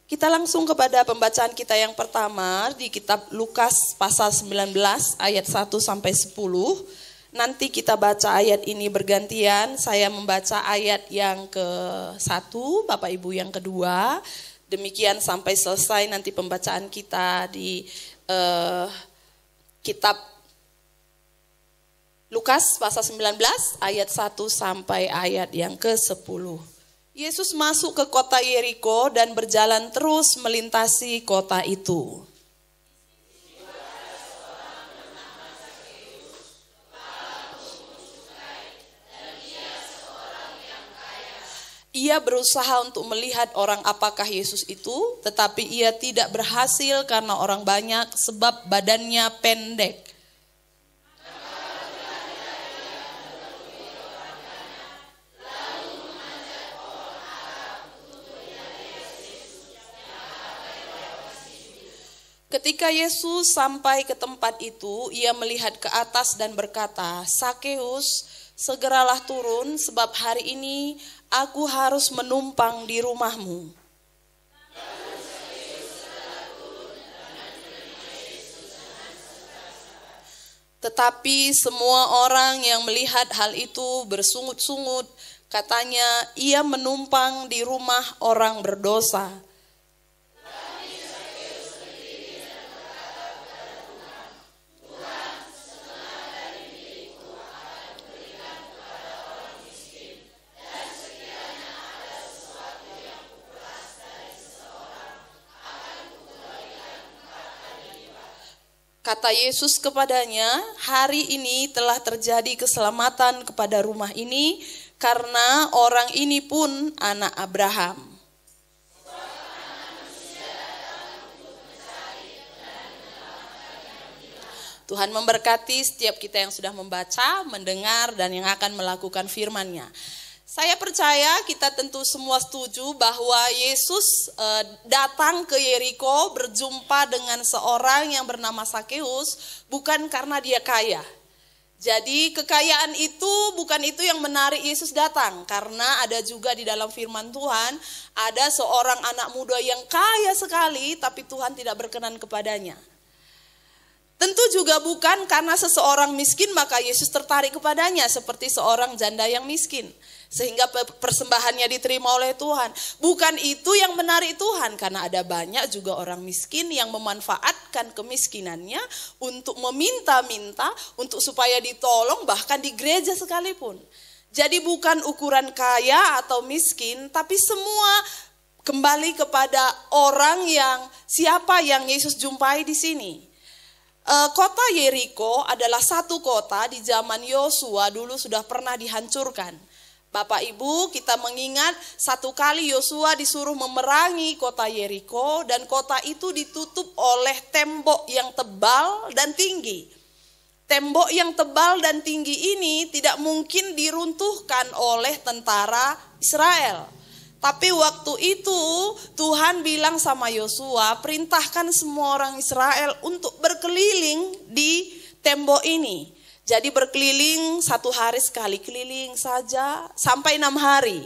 Kita langsung kepada pembacaan kita yang pertama di kitab Lukas pasal 19 ayat 1 sampai 10. Nanti kita baca ayat ini bergantian, saya membaca ayat yang ke-1, Bapak Ibu yang kedua. Demikian sampai selesai nanti pembacaan kita di kitab Lukas pasal 19 ayat 1 sampai ayat yang ke-10. Yesus masuk ke kota Yeriko dan berjalan terus melintasi kota itu. Ia berusaha untuk melihat orang apakah Yesus itu, tetapi ia tidak berhasil karena orang banyak sebab badannya pendek. Ketika Yesus sampai ke tempat itu, ia melihat ke atas dan berkata, "Sakeus, segeralah turun sebab hari ini aku harus menumpang di rumahmu." Tetapi semua orang yang melihat hal itu bersungut-sungut, katanya, "Ia menumpang di rumah orang berdosa." Kata Yesus kepadanya, "Hari ini telah terjadi keselamatan kepada rumah ini, karena orang ini pun anak Abraham. Tuhan memberkati setiap kita yang sudah membaca, mendengar, dan yang akan melakukan firman-Nya. Saya percaya kita tentu semua setuju bahwa Yesus datang ke Yeriko berjumpa dengan seorang yang bernama Sakeus bukan karena dia kaya. Jadi kekayaan itu bukan itu yang menarik Yesus datang, karena ada juga di dalam firman Tuhan ada seorang anak muda yang kaya sekali tapi Tuhan tidak berkenan kepadanya. Tentu juga bukan karena seseorang miskin maka Yesus tertarik kepadanya seperti seorang janda yang miskin. Sehingga persembahannya diterima oleh Tuhan. Bukan itu yang menarik Tuhan, karena ada banyak juga orang miskin yang memanfaatkan kemiskinannya untuk meminta-minta, untuk supaya ditolong bahkan di gereja sekalipun. Jadi bukan ukuran kaya atau miskin, tapi semua kembali kepada orang yang siapa yang Yesus jumpai di sini. Kota Yeriko adalah satu kota di zaman Yosua dulu sudah pernah dihancurkan. Bapak Ibu, kita mengingat satu kali Yosua disuruh memerangi kota Yeriko dan kota itu ditutup oleh tembok yang tebal dan tinggi. Tembok yang tebal dan tinggi ini tidak mungkin diruntuhkan oleh tentara Israel. Tapi waktu itu Tuhan bilang sama Yosua, perintahkan semua orang Israel untuk berkeliling di tembok ini. Jadi berkeliling 1 hari sekali keliling saja sampai 6 hari.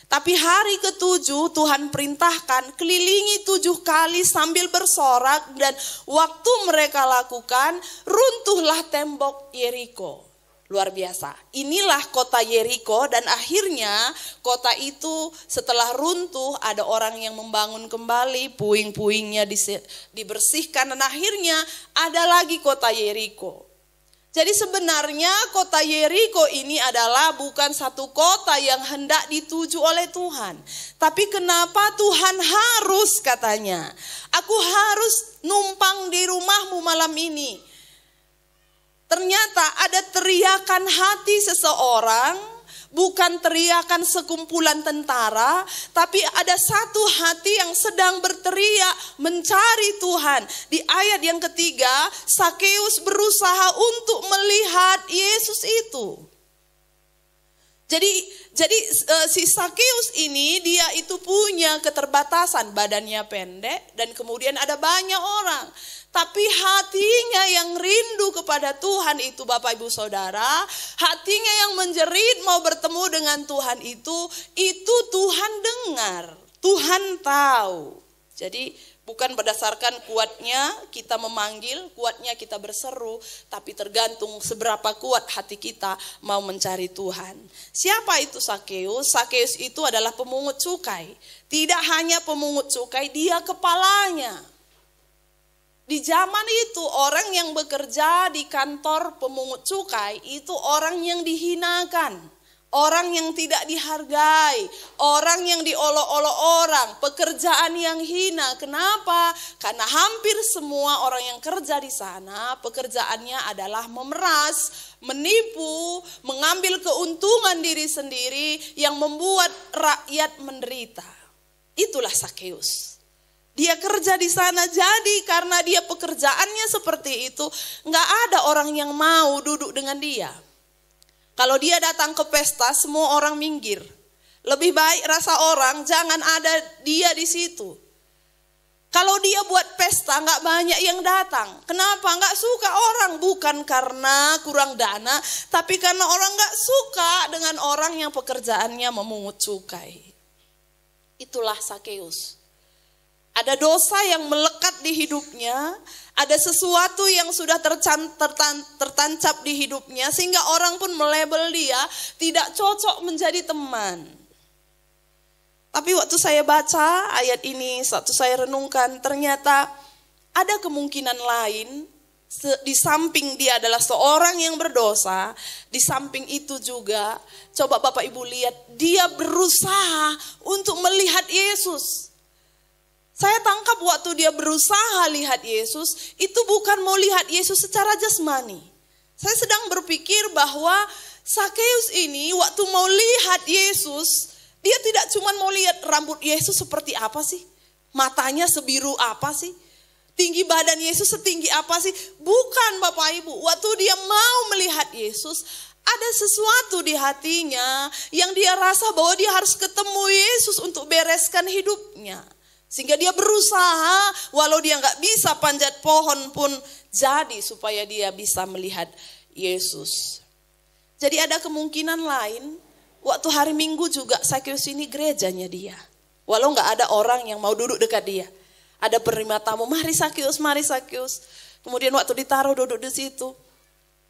Tapi hari ke-7 Tuhan perintahkan kelilingi 7 kali sambil bersorak, dan waktu mereka lakukan runtuhlah tembok Yeriko. Luar biasa. Inilah kota Yeriko, dan akhirnya kota itu setelah runtuh ada orang yang membangun kembali, puing-puingnya dibersihkan, dan akhirnya ada lagi kota Yeriko. Jadi sebenarnya kota Yeriko ini adalah bukan satu kota yang hendak dituju oleh Tuhan. Tapi kenapa Tuhan harus, katanya, "Aku harus numpang di rumahmu malam ini." Ternyata ada teriakan hati seseorang, bukan teriakan sekumpulan tentara, tapi ada satu hati yang sedang berteriak mencari Tuhan. Di ayat yang ketiga, Sakeus berusaha untuk melihat Yesus itu. Jadi si Sakeus ini dia itu punya keterbatasan, badannya pendek dan kemudian ada banyak orang. Tapi hatinya yang rindu kepada Tuhan itu, Bapak Ibu Saudara, hatinya yang menjerit mau bertemu dengan Tuhan itu Tuhan dengar, Tuhan tahu. Jadi bukan berdasarkan kuatnya kita memanggil, kuatnya kita berseru, tapi tergantung seberapa kuat hati kita mau mencari Tuhan. Siapa itu Sakeus? Sakeus itu adalah pemungut cukai. Tidak hanya pemungut cukai, dia kepalanya. Di zaman itu orang yang bekerja di kantor pemungut cukai itu orang yang dihinakan. Orang yang tidak dihargai, orang yang diolok-olok orang, pekerjaan yang hina. Kenapa? Karena hampir semua orang yang kerja di sana pekerjaannya adalah memeras, menipu, mengambil keuntungan diri sendiri yang membuat rakyat menderita. Itulah Sakeus. Dia kerja di sana, jadi karena dia pekerjaannya seperti itu, nggak ada orang yang mau duduk dengan dia. Kalau dia datang ke pesta, semua orang minggir. Lebih baik rasa orang, jangan ada dia di situ. Kalau dia buat pesta, nggak banyak yang datang. Kenapa? Nggak suka orang. Bukan karena kurang dana, tapi karena orang nggak suka dengan orang yang pekerjaannya memungut cukai. Itulah Sakeus. Ada dosa yang melekat di hidupnya, ada sesuatu yang sudah tertancap di hidupnya, sehingga orang pun melabel dia tidak cocok menjadi teman. Tapi waktu saya baca ayat ini, waktu saya renungkan, ternyata ada kemungkinan lain. Di samping dia adalah seorang yang berdosa, di samping itu juga, coba Bapak Ibu lihat, dia berusaha untuk melihat Yesus. Saya tangkap waktu dia berusaha lihat Yesus, itu bukan mau lihat Yesus secara jasmani. Saya sedang berpikir bahwa Sakeus ini waktu mau lihat Yesus, dia tidak cuma mau lihat rambut Yesus seperti apa sih? Matanya sebiru apa sih? Tinggi badan Yesus setinggi apa sih? Bukan Bapak Ibu, waktu dia mau melihat Yesus, ada sesuatu di hatinya yang dia rasa bahwa dia harus ketemu Yesus untuk bereskan hidupnya. Sehingga dia berusaha, walau dia nggak bisa panjat pohon pun jadi supaya dia bisa melihat Yesus. Jadi ada kemungkinan lain, waktu hari Minggu juga Sakeus ini gerejanya dia. Walau nggak ada orang yang mau duduk dekat dia. Ada penerima tamu, mari Sakeus, mari Sakeus. Kemudian waktu ditaruh duduk di situ,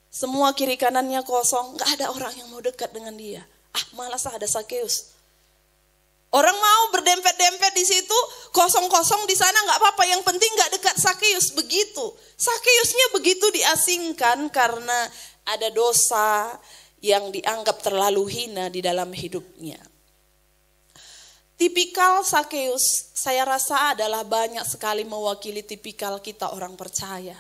semua kiri kanannya kosong, nggak ada orang yang mau dekat dengan dia. Malas ada Sakeus. Orang mau berdempet-dempet di situ, kosong-kosong di sana nggak apa-apa. Yang penting nggak dekat Sakeus. Begitu. Sakeusnya begitu diasingkan karena ada dosa yang dianggap terlalu hina di dalam hidupnya. Tipikal Sakeus, saya rasa adalah banyak sekali mewakili tipikal kita orang percaya.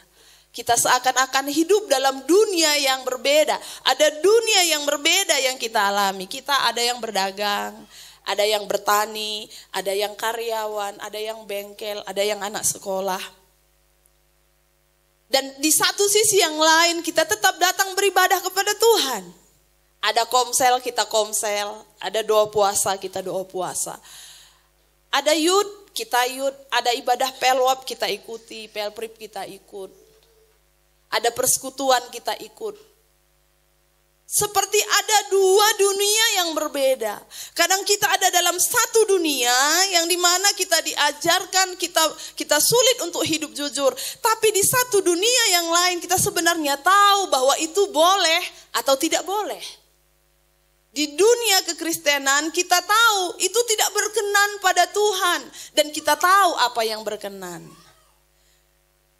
Kita seakan-akan hidup dalam dunia yang berbeda. Ada dunia yang berbeda yang kita alami. Kita ada yang berdagang, ada yang bertani, ada yang karyawan, ada yang bengkel, ada yang anak sekolah. Dan di satu sisi yang lain kita tetap datang beribadah kepada Tuhan. Ada komsel, kita komsel. Ada doa puasa, kita doa puasa. Ada yud, kita yud. Ada ibadah pelwap, kita ikuti. Pelprip, kita ikut. Ada persekutuan, kita ikut. Seperti ada dua dunia yang berbeda. Kadang kita ada dalam satu dunia yang dimana kita diajarkan, kita sulit untuk hidup jujur. Tapi di satu dunia yang lain kita sebenarnya tahu bahwa itu boleh atau tidak boleh. Di dunia kekristenan kita tahu itu tidak berkenan pada Tuhan. Dan kita tahu apa yang berkenan.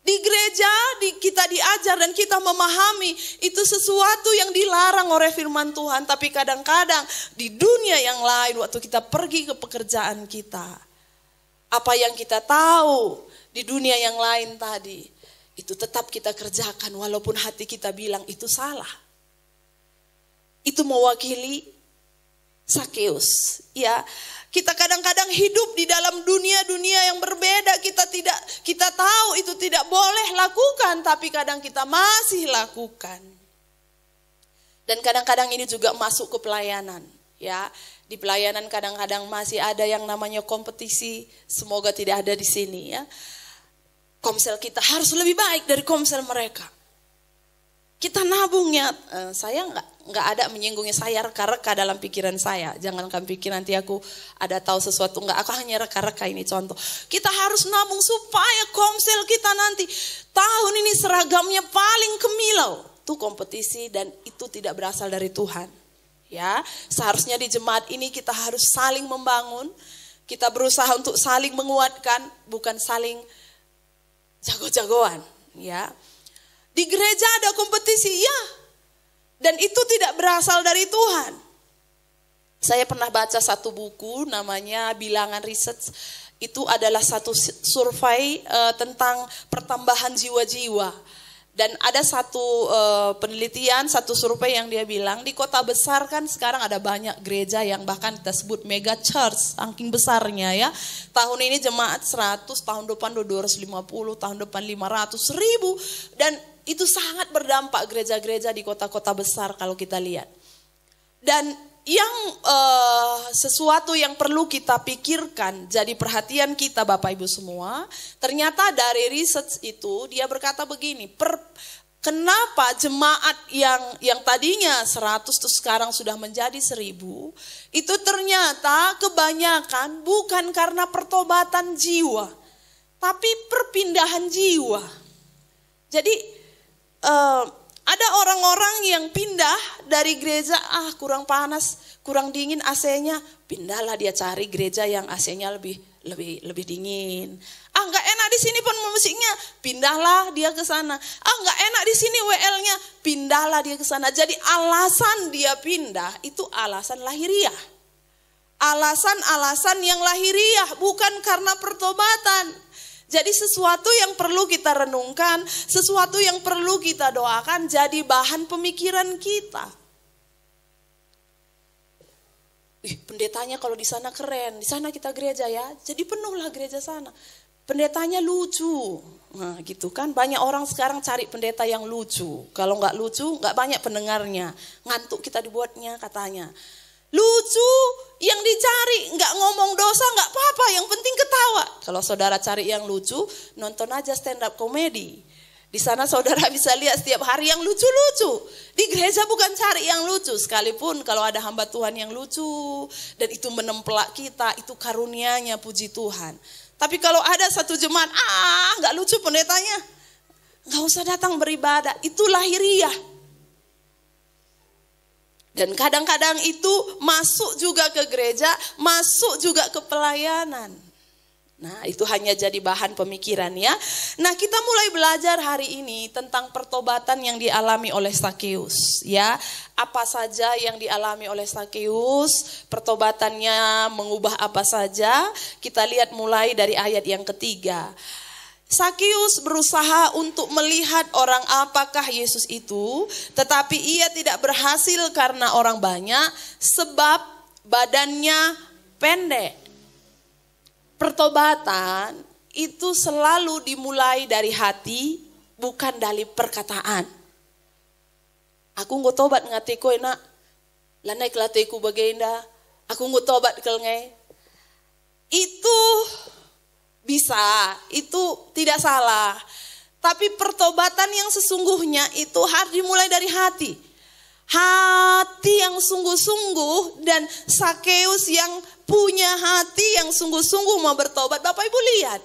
Di gereja kita diajar dan kita memahami itu sesuatu yang dilarang oleh firman Tuhan. Tapi kadang-kadang di dunia yang lain waktu kita pergi ke pekerjaan kita, apa yang kita tahu di dunia yang lain tadi, itu tetap kita kerjakan walaupun hati kita bilang itu salah. Itu mewakili Sakeus. Ya, kita kadang-kadang hidup di dalam dunia-dunia yang berbeda. Kita tahu itu tidak boleh lakukan, tapi kadang kita masih lakukan. Dan kadang-kadang ini juga masuk ke pelayanan. Ya, di pelayanan kadang-kadang masih ada yang namanya kompetisi. Semoga tidak ada di sini ya. Komsel kita harus lebih baik dari komsel mereka. Kita nabungnya, saya nggak ada menyingsingnya, saya reka-reka dalam pikiran saya. Jangankan pikir nanti aku ada tahu sesuatu, nggak, aku hanya reka-reka. Ini contoh. Kita harus nabung supaya komsel kita nanti tahun ini seragamnya paling kemilau. Itu kompetisi dan itu tidak berasal dari Tuhan. Ya, seharusnya di jemaat ini kita harus saling membangun. Kita berusaha untuk saling menguatkan, bukan saling jago-jagoan. Ya, di gereja ada kompetisi, ya, dan itu tidak berasal dari Tuhan. Saya pernah baca satu buku namanya Bilangan Research. Itu adalah satu survei tentang pertambahan jiwa-jiwa. Dan ada satu penelitian, satu survei yang dia bilang di kota besar kan sekarang ada banyak gereja yang bahkan kita sebut mega church, saking besarnya ya. Tahun ini jemaat 100, tahun depan 250, tahun depan 500, 1000. Dan itu sangat berdampak gereja-gereja di kota-kota besar kalau kita lihat. Dan yang sesuatu yang perlu kita pikirkan, jadi perhatian kita Bapak Ibu semua, ternyata dari research itu dia berkata begini, kenapa jemaat yang tadinya 100 terus sekarang sudah menjadi 1000, itu ternyata kebanyakan bukan karena pertobatan jiwa, tapi perpindahan jiwa. Jadi ada orang-orang yang pindah dari gereja, kurang panas, kurang dingin AC-nya, pindahlah dia cari gereja yang AC-nya lebih dingin. Nggak enak di sini pun musiknya, pindahlah dia ke sana. Nggak enak di sini WL-nya, pindahlah dia ke sana. Jadi alasan dia pindah itu alasan lahiriah. Alasan-alasan yang lahiriah, bukan karena pertobatan. Jadi sesuatu yang perlu kita renungkan, sesuatu yang perlu kita doakan jadi bahan pemikiran kita. Pendetanya kalau di sana keren, di sana kita gereja ya, jadi penuhlah gereja sana. Pendetanya lucu, nah gitu kan, banyak orang sekarang cari pendeta yang lucu. Kalau nggak lucu, nggak banyak pendengarnya, ngantuk kita dibuatnya katanya. Lucu yang dicari, nggak ngomong dosa nggak apa-apa, yang penting ketawa. Kalau saudara cari yang lucu, nonton aja stand up comedy. Di sana saudara bisa lihat setiap hari yang lucu-lucu. Di gereja bukan cari yang lucu, sekalipun kalau ada hamba Tuhan yang lucu dan itu menempelak kita, itu karunia-Nya, puji Tuhan. Tapi kalau ada satu jemaat, nggak lucu pendetanya, nggak usah datang beribadah, itu lahiriah. Dan kadang-kadang itu masuk juga ke gereja, masuk juga ke pelayanan. Nah, itu hanya jadi bahan pemikiran ya. Nah, kita mulai belajar hari ini tentang pertobatan yang dialami oleh Sakeus ya. Apa saja yang dialami oleh Sakeus, pertobatannya mengubah apa saja. Kita lihat mulai dari ayat yang ketiga. Sakeus berusaha untuk melihat orang apakah Yesus itu, tetapi ia tidak berhasil karena orang banyak, sebab badannya pendek. Pertobatan itu selalu dimulai dari hati, bukan dari perkataan. Aku nggak tobat ngateko enak, lanai kelateku bagenda, aku nggak tobat kelngai. Itu bisa, itu tidak salah. Tapi pertobatan yang sesungguhnya itu harus dimulai dari hati. Hati yang sungguh-sungguh, dan Sakeus yang punya hati yang sungguh-sungguh mau bertobat. Bapak Ibu lihat,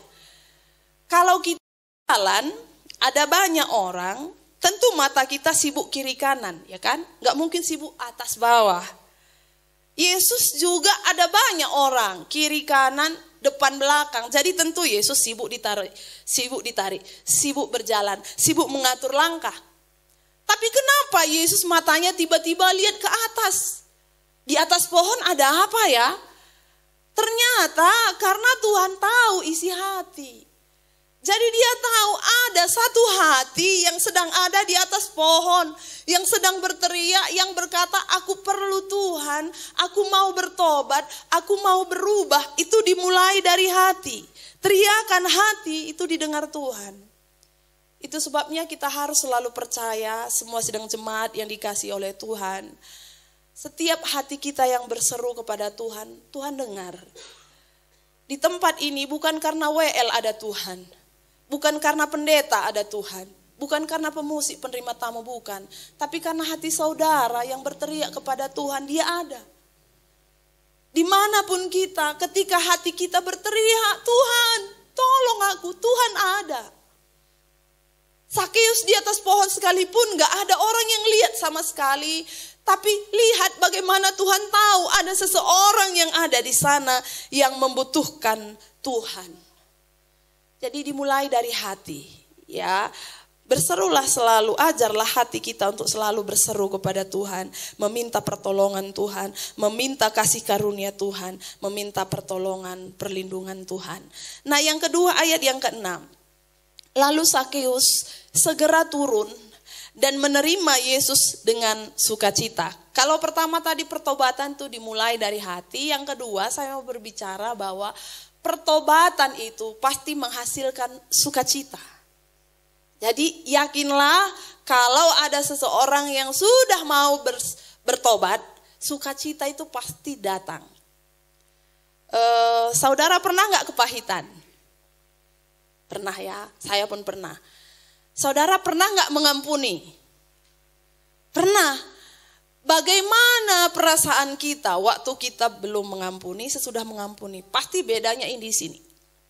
kalau kita jalan, ada banyak orang, tentu mata kita sibuk kiri kanan, ya kan? Gak mungkin sibuk atas bawah. Yesus juga ada banyak orang, kiri kanan, depan belakang. Jadi tentu Yesus sibuk ditarik, sibuk berjalan, sibuk mengatur langkah. Tapi kenapa Yesus matanya tiba-tiba lihat ke atas? Di atas pohon ada apa ya? Ternyata karena Tuhan tahu isi hati. Jadi dia tahu ada satu hati yang sedang ada di atas pohon, yang sedang berteriak, yang berkata, aku perlu Tuhan, aku mau bertobat, aku mau berubah. Itu dimulai dari hati. Teriakan hati itu didengar Tuhan. Itu sebabnya kita harus selalu percaya, semua sidang jemaat yang dikasihi oleh Tuhan. Setiap hati kita yang berseru kepada Tuhan, Tuhan dengar. Di tempat ini bukan karena WL ada Tuhan. Bukan karena pendeta ada Tuhan. Bukan karena pemusik penerima tamu, bukan. Tapi karena hati saudara yang berteriak kepada Tuhan, dia ada. Dimanapun kita, ketika hati kita berteriak, Tuhan tolong aku, Tuhan ada. Sakeus di atas pohon sekalipun gak ada orang yang lihat sama sekali. Tapi lihat bagaimana Tuhan tahu ada seseorang yang ada di sana yang membutuhkan Tuhan. Jadi dimulai dari hati, ya. Berserulah selalu, ajarlah hati kita untuk selalu berseru kepada Tuhan, meminta pertolongan Tuhan, meminta kasih karunia Tuhan, meminta pertolongan, perlindungan Tuhan. Nah, yang kedua ayat yang ke-6. Lalu Sakeus segera turun dan menerima Yesus dengan sukacita. Kalau pertama tadi pertobatan itu dimulai dari hati, yang kedua saya mau berbicara bahwa pertobatan itu pasti menghasilkan sukacita. Jadi yakinlah kalau ada seseorang yang sudah mau bertobat, sukacita itu pasti datang. Saudara pernah gak kepahitan? Pernah ya, saya pun pernah. Saudara pernah gak mengampuni? Pernah. Bagaimana perasaan kita waktu kita belum mengampuni, sesudah mengampuni? Pasti bedanya ini di sini.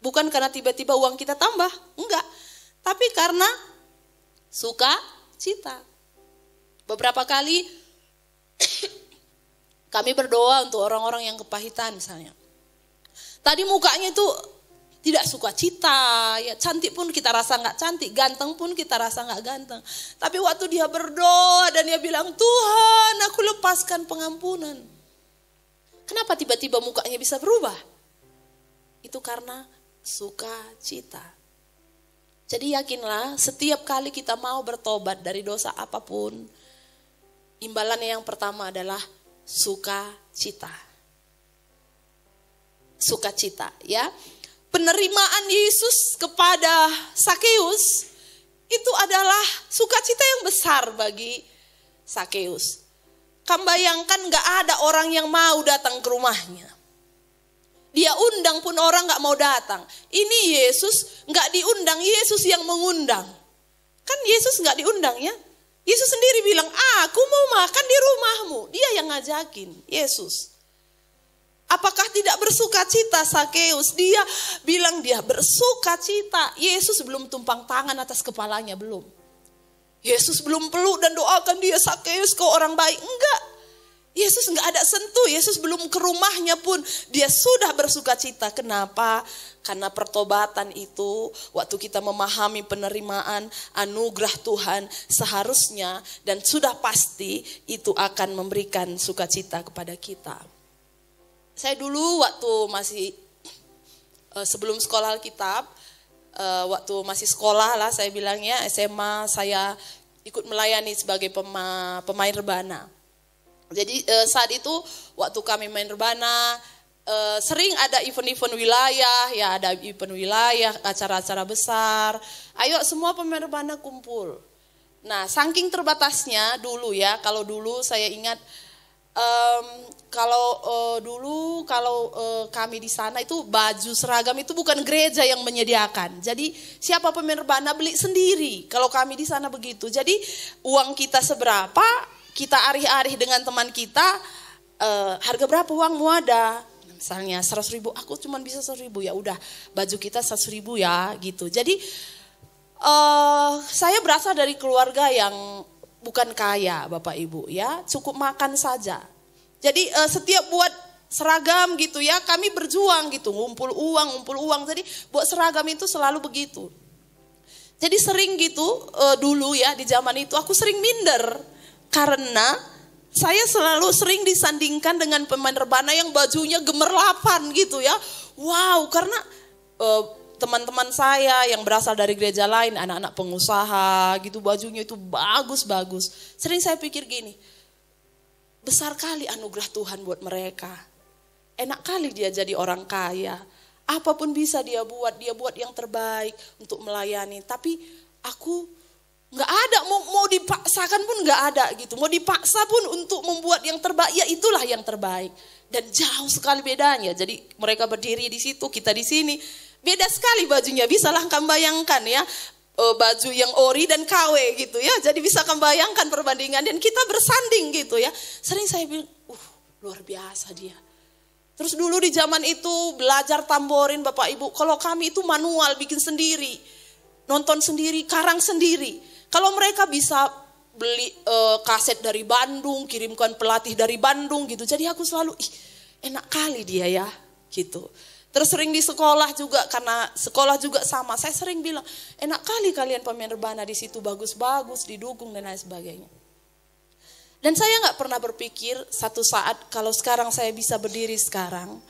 Bukan karena tiba-tiba uang kita tambah, enggak. Tapi karena sukacita. Beberapa kali kami berdoa untuk orang-orang yang kepahitan misalnya. Tadi mukanya itu tidak sukacita, ya cantik pun kita rasa nggak cantik, ganteng pun kita rasa nggak ganteng. Tapi waktu dia berdoa dan dia bilang, Tuhan aku lepaskan pengampunan. Kenapa tiba-tiba mukanya bisa berubah? Itu karena sukacita. Jadi yakinlah setiap kali kita mau bertobat dari dosa apapun, imbalannya yang pertama adalah sukacita. Sukacita, ya. Penerimaan Yesus kepada Sakeus itu adalah sukacita yang besar bagi Sakeus. Kamu bayangkan gak ada orang yang mau datang ke rumahnya. Dia undang pun orang gak mau datang. Ini Yesus gak diundang, Yesus yang mengundang. Kan Yesus gak diundang ya. Yesus sendiri bilang, aku mau makan di rumahmu. Dia yang ngajakin, Yesus. Apakah tidak bersukacita Sakeus? Dia bilang dia bersukacita. Yesus belum tumpang tangan atas kepalanya, belum. Yesus belum peluk dan doakan dia, Sakeus kau orang baik. Enggak. Yesus enggak ada sentuh. Yesus belum ke rumahnya pun dia sudah bersukacita. Kenapa? Karena pertobatan itu waktu kita memahami penerimaan anugerah Tuhan seharusnya dan sudah pasti itu akan memberikan sukacita kepada kita. Saya dulu waktu masih sebelum sekolah Alkitab, waktu masih sekolah lah saya bilangnya SMA, saya ikut melayani sebagai pemain rebana. Jadi saat itu waktu kami main rebana sering ada event-event wilayah, ya ada event wilayah, acara-acara besar. Ayo semua pemain rebana kumpul. Nah saking terbatasnya dulu ya, kalau dulu saya ingat dulu kami di sana itu baju seragam itu bukan gereja yang menyediakan. Jadi siapa pemain rebana beli sendiri. Kalau kami di sana begitu. Jadi uang kita seberapa, kita arih-arih dengan teman kita, harga berapa uangmu ada? Misalnya 100.000, aku cuma bisa 100.000, ya udah baju kita 100.000 ya gitu. Jadi saya berasal dari keluarga yang bukan kaya Bapak Ibu ya, cukup makan saja. Jadi setiap buat seragam gitu ya, kami berjuang gitu, ngumpul uang. Jadi buat seragam itu selalu begitu. Jadi sering gitu dulu ya di zaman itu aku sering minder. Karena saya selalu sering disandingkan dengan pemain rebana yang bajunya gemerlapan gitu ya. Wow, karena teman-teman saya yang berasal dari gereja lain, anak-anak pengusaha gitu, bajunya itu bagus-bagus. Sering saya pikir gini, besar kali anugerah Tuhan buat mereka. Enak kali dia jadi orang kaya. Apapun bisa dia buat yang terbaik untuk melayani. Tapi aku gak ada, mau dipaksakan pun gak ada gitu. Mau dipaksa pun untuk membuat yang terbaik, ya itulah yang terbaik. Dan jauh sekali bedanya. Jadi mereka berdiri di situ, kita di sini. Beda sekali bajunya, bisalah kamu bayangkan ya. baju yang ori dan KW gitu ya. Jadi bisa membayangkan perbandingan dan kita bersanding gitu ya. Sering saya bilang, luar biasa dia. Terus dulu di zaman itu belajar tamborin Bapak Ibu. Kalau kami itu manual bikin sendiri. Nonton sendiri, karang sendiri. Kalau mereka bisa beli kaset dari Bandung, kirimkan pelatih dari Bandung gitu. Jadi aku selalu, enak kali dia ya gitu. Terus sering di sekolah juga, karena sekolah juga sama. Saya sering bilang, enak kali kalian pemain rebana di situ, bagus-bagus, didukung dan lain sebagainya. Dan saya nggak pernah berpikir satu saat kalau sekarang saya bisa berdiri sekarang.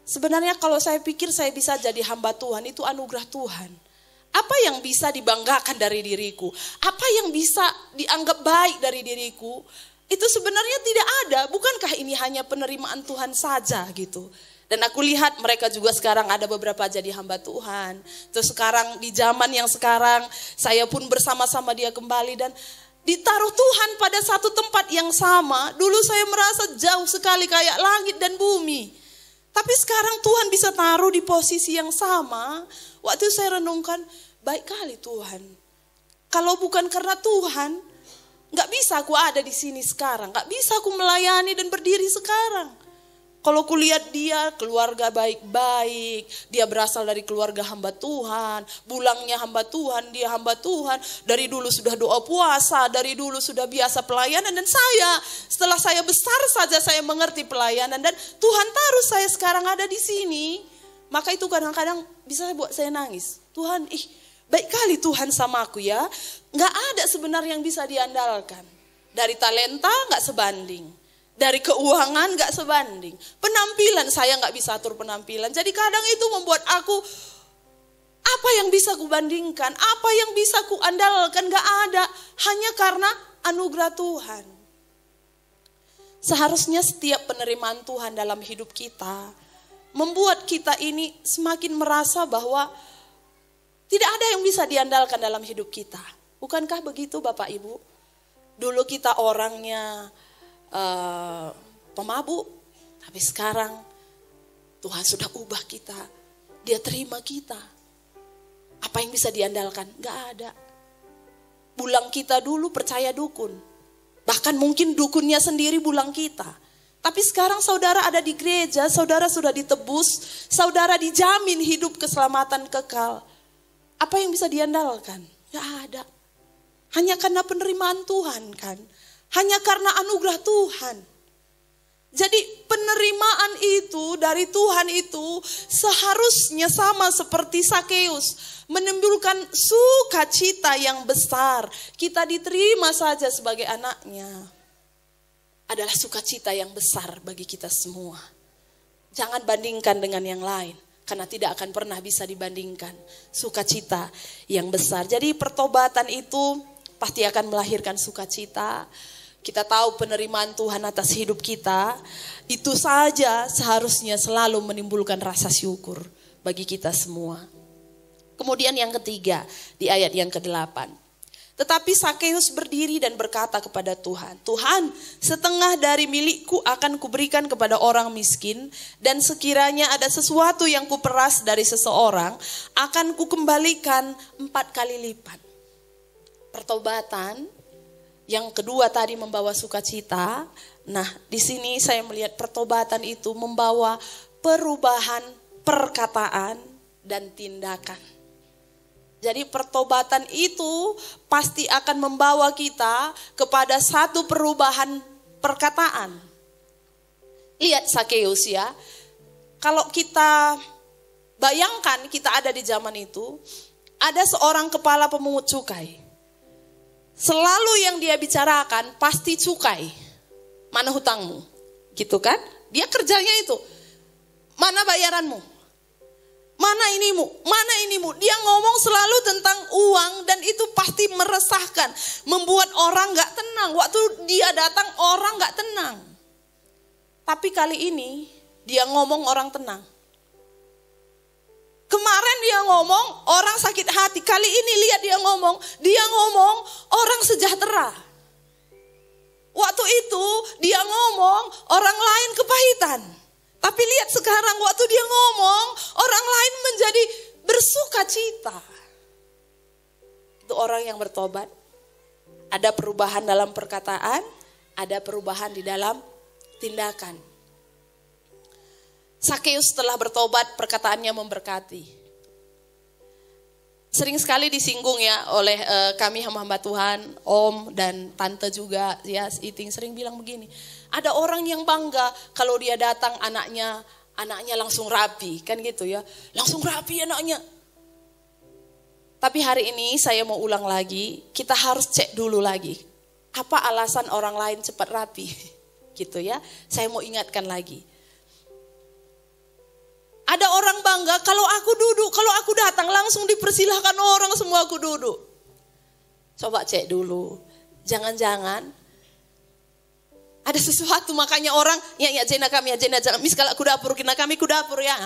Sebenarnya kalau saya pikir saya bisa jadi hamba Tuhan, itu anugerah Tuhan. Apa yang bisa dibanggakan dari diriku? Apa yang bisa dianggap baik dari diriku? Itu sebenarnya tidak ada. Bukankah ini hanya penerimaan Tuhan saja gitu? Dan aku lihat mereka juga sekarang ada beberapa jadi hamba Tuhan. Terus sekarang di zaman yang sekarang saya pun bersama-sama dia kembali dan ditaruh Tuhan pada satu tempat yang sama. Dulu saya merasa jauh sekali kayak langit dan bumi. Tapi sekarang Tuhan bisa taruh di posisi yang sama. Waktu saya renungkan, baik kali Tuhan. Kalau bukan karena Tuhan, gak bisa aku ada di sini sekarang. Gak bisa aku melayani dan berdiri sekarang. Kalau kulihat dia keluarga baik-baik, dia berasal dari keluarga hamba Tuhan, bulangnya hamba Tuhan, dia hamba Tuhan, dari dulu sudah doa puasa, dari dulu sudah biasa pelayanan, dan setelah saya besar saja saya mengerti pelayanan, dan Tuhan taruh saya sekarang ada di sini, maka itu kadang-kadang bisa buat saya nangis. Tuhan, baik kali Tuhan sama aku ya, gak ada sebenarnya yang bisa diandalkan, dari talenta gak sebanding. Dari keuangan gak sebanding. Penampilan saya gak bisa atur penampilan. Jadi kadang itu membuat aku, apa yang bisa kubandingkan? Apa yang bisa kuandalkan? Gak ada. Hanya karena anugerah Tuhan. Seharusnya setiap penerimaan Tuhan dalam hidup kita membuat kita ini semakin merasa bahwa tidak ada yang bisa diandalkan dalam hidup kita. Bukankah begitu Bapak Ibu? Dulu kita orangnya pemabuk, tapi sekarang Tuhan sudah ubah kita, dia terima kita. Apa yang bisa diandalkan? Gak ada. Bulang kita dulu percaya dukun, bahkan mungkin dukunnya sendiri bulang kita. Tapi sekarang saudara ada di gereja, saudara sudah ditebus, saudara dijamin hidup keselamatan kekal. Apa yang bisa diandalkan? Gak ada. Hanya karena penerimaan Tuhan kan. Hanya karena anugerah Tuhan. Jadi penerimaan itu dari Tuhan itu seharusnya sama seperti Sakeus. Menimbulkan sukacita yang besar. Kita diterima saja sebagai anaknya. Adalah sukacita yang besar bagi kita semua. Jangan bandingkan dengan yang lain. Karena tidak akan pernah bisa dibandingkan. Sukacita yang besar. Jadi pertobatan itu pasti akan melahirkan sukacita. Kita tahu penerimaan Tuhan atas hidup kita, itu saja seharusnya selalu menimbulkan rasa syukur bagi kita semua. Kemudian yang ketiga, di ayat yang ke-8. Tetapi Sakeus berdiri dan berkata kepada Tuhan, Tuhan, setengah dari milikku akan kuberikan kepada orang miskin, dan sekiranya ada sesuatu yang kuperas dari seseorang, akan kukembalikan 4 kali lipat. Pertobatan. Yang kedua tadi membawa sukacita. Nah, di sini saya melihat pertobatan itu membawa perubahan perkataan dan tindakan. Jadi pertobatan itu pasti akan membawa kita kepada satu perubahan perkataan. Lihat Sakeus ya. Kalau kita bayangkan kita ada di zaman itu, ada seorang kepala pemungut cukai. Selalu yang dia bicarakan pasti cukai. Mana hutangmu? Gitu kan? Dia kerjanya itu. Mana bayaranmu? Mana inimu? Mana inimu? Dia ngomong selalu tentang uang dan itu pasti meresahkan. Membuat orang gak tenang. Waktu dia datang orang gak tenang. Tapi kali ini dia ngomong orang tenang. Kemarin dia ngomong orang sakit hati. Kali ini lihat dia ngomong orang sejahtera. Waktu itu dia ngomong orang lain kepahitan. Tapi lihat sekarang waktu dia ngomong orang lain menjadi bersuka cita. orang yang bertobat. Ada perubahan dalam perkataan, ada perubahan di dalam tindakan. Sakeus setelah bertobat, perkataannya memberkati. Sering sekali disinggung ya oleh kami hamba Tuhan, om dan tante juga, ya Iting sering bilang begini. Ada orang yang bangga kalau dia datang anaknya langsung rapi, kan gitu ya. Langsung rapi anaknya. Tapi hari ini saya mau ulang lagi, kita harus cek dulu lagi. Apa alasan orang lain cepat rapi? Gitu ya. Saya mau ingatkan lagi. Ada orang bangga kalau aku duduk, kalau aku datang langsung dipersilahkan orang semua aku duduk. Coba cek dulu. Jangan-jangan ada sesuatu makanya orang, ya jena kami, ya jena jangan. Mis kalau aku dapur, kena kami ku dapur ya.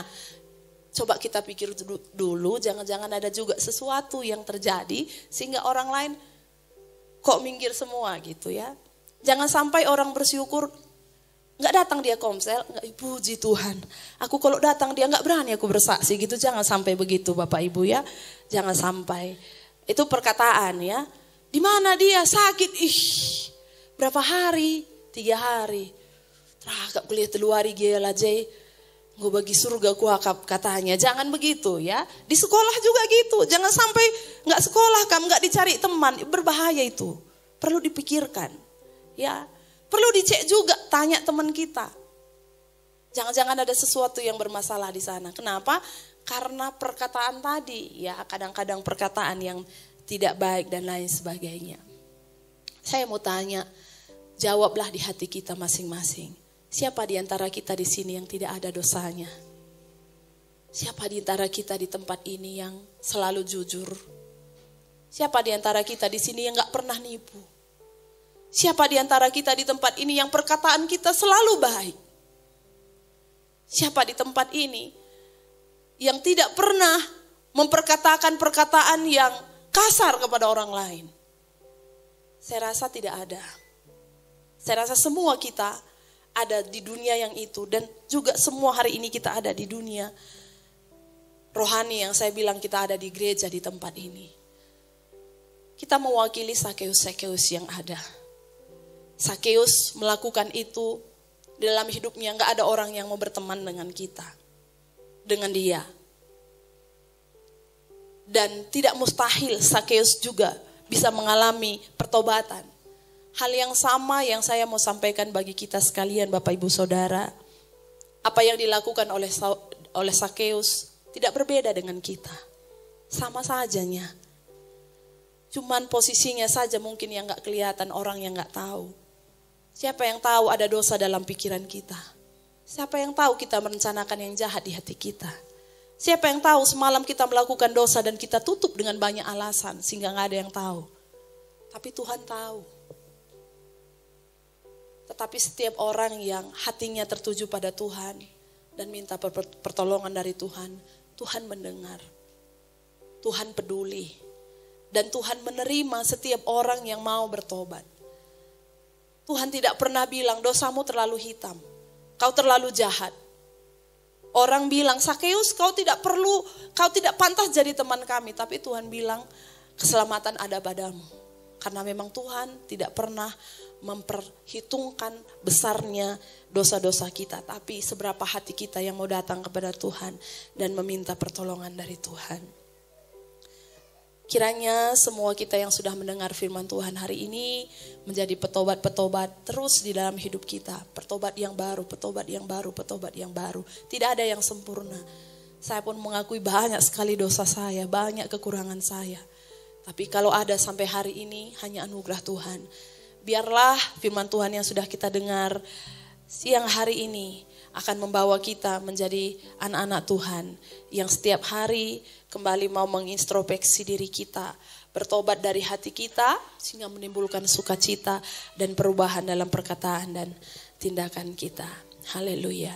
Coba kita pikir dulu, jangan-jangan ada juga sesuatu yang terjadi sehingga orang lain kok minggir semua gitu ya. Jangan sampai orang bersyukur, nggak datang dia komsel, nggak puji Tuhan. Aku kalau datang dia nggak berani aku bersaksi gitu, jangan sampai begitu Bapak Ibu ya. Jangan sampai. Itu perkataan ya. Di mana dia sakit? Berapa hari? 3 hari. Teragak kuliah teluari gila jay. Gue bagi surga kuakap katanya. Jangan begitu ya. Di sekolah juga gitu. Jangan sampai nggak sekolah kamu nggak dicari teman, berbahaya itu. Perlu dipikirkan. Ya, perlu dicek juga. Tanya teman kita. Jangan-jangan ada sesuatu yang bermasalah di sana. Kenapa? Karena perkataan tadi. Ya, kadang-kadang perkataan yang tidak baik dan lain sebagainya. Saya mau tanya, jawablah di hati kita masing-masing. Siapa di antara kita di sini yang tidak ada dosanya? Siapa di antara kita di tempat ini yang selalu jujur? Siapa di antara kita di sini yang gak pernah nipu? Siapa di antara kita di tempat ini yang perkataan kita selalu baik? Siapa di tempat ini yang tidak pernah memperkatakan perkataan yang kasar kepada orang lain? Saya rasa tidak ada. Saya rasa semua kita ada di dunia yang itu, dan juga semua hari ini kita ada di dunia rohani yang saya bilang kita ada di gereja di tempat ini. Kita mewakili Sakeus yang ada. Sakeus melakukan itu dalam hidupnya, gak ada orang yang mau berteman dengan kita, dengan dia. Dan tidak mustahil Sakeus juga bisa mengalami pertobatan. Hal yang sama yang saya mau sampaikan bagi kita sekalian Bapak Ibu Saudara. Apa yang dilakukan oleh Sakeus tidak berbeda dengan kita. Sama sajanya. Cuman posisinya saja mungkin yang gak kelihatan, orang yang gak tahu. Siapa yang tahu ada dosa dalam pikiran kita? Siapa yang tahu kita merencanakan yang jahat di hati kita? Siapa yang tahu semalam kita melakukan dosa dan kita tutup dengan banyak alasan sehingga gak ada yang tahu? Tapi Tuhan tahu. Tetapi setiap orang yang hatinya tertuju pada Tuhan dan minta pertolongan dari Tuhan, Tuhan mendengar. Tuhan peduli. Dan Tuhan menerima setiap orang yang mau bertobat. Tuhan tidak pernah bilang dosamu terlalu hitam, kau terlalu jahat. Orang bilang, Sakeus kau tidak pantas jadi teman kami. Tapi Tuhan bilang, keselamatan ada padamu. Karena memang Tuhan tidak pernah memperhitungkan besarnya dosa-dosa kita. Tapi seberapa hati kita yang mau datang kepada Tuhan dan meminta pertolongan dari Tuhan. Kiranya semua kita yang sudah mendengar firman Tuhan hari ini menjadi petobat-petobat terus di dalam hidup kita. Pertobat yang baru, petobat yang baru, petobat yang baru. Tidak ada yang sempurna. Saya pun mengakui banyak sekali dosa saya, banyak kekurangan saya. Tapi kalau ada sampai hari ini hanya anugerah Tuhan. Biarlah firman Tuhan yang sudah kita dengar siang hari ini akan membawa kita menjadi anak-anak Tuhan yang setiap hari kembali mau mengintrospeksi diri kita, bertobat dari hati kita sehingga menimbulkan sukacita dan perubahan dalam perkataan dan tindakan kita. Haleluya.